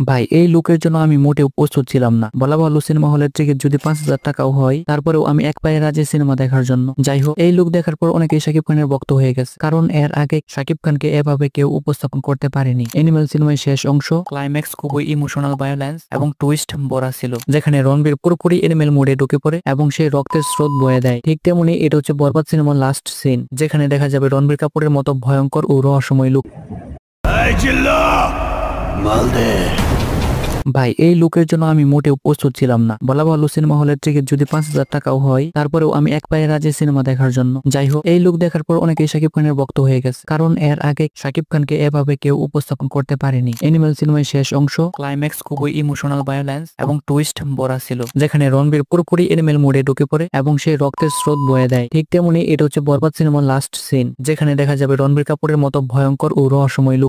ভাই এই লুকের জন্য আমি মোটেও প্রস্তুত ছিলাম না। বলা ভালো সিনেমা হলের টিকিট যদি 5,000 টাকাও হয়, তারপরেও আমি এক পায়ে রাজি সিনেমা দেখার জন্য। যাই হোক, এই লুক দেখার পর অনেকেই শাকিব খানের ভক্ত হয়ে গেছে, কারণ এর আগে শাকিব খানকে এভাবে কেউ উপস্থাপন করতে পারেনি। অ্যানিমেল সিনেমার শেষ অংশ ক্লাইম্যাক্স খুবই ইমোশনাল ভায়োলেন্স এবং টুইস্ট ভরা ছিল, যেখানে রণবীর পুরোপুরি অ্যানিমেল মোডে ঢুকে পড়ে এবং সেই রক্তের স্রোত বয়ে দেয়। ঠিক তেমনি এটা হচ্ছে বরবাদ সিনেমার লাস্ট সিন, যেখানে দেখা যাবে রণবীর কাপুরের মতো ভয়ঙ্কর ও রহস্যময় লুক। ভাই এই লুকের জন্য আমি মোটেও প্রস্তুত ছিলাম না। বলা ভালো সিনেমা হলের টিকিট যদি 5,000 টাকাও হয়, তারপরেও আমি এক পায়ে রাজি সিনেমা দেখার জন্য। যাই হোক, এই লুক দেখার পর অনেকেই শাকিব খানের ভক্ত হয়ে গেছে, কারণ এর আগে শাকিব খানকে এভাবে কেউ উপস্থাপন করতে পারেনি। অ্যানিমেল সিনেমার শেষ অংশ ক্লাইম্যাক্স খুবই ইমোশনাল ভায়োলেন্স এবং টুইস্ট ভরা ছিল, যেখানে রণবীর পুরোপুরি অ্যানিমেল মোডে ঢুকে পড়ে এবং সেই রক্তের স্রোত বয়ে দেয়। ঠিক তেমনি এটা হচ্ছে বরবাদ সিনেমার লাস্ট সিন, যেখানে দেখা যাবে রণবীর কাপুরের মতো ভয়ঙ্কর ও রহস্যময় লুক।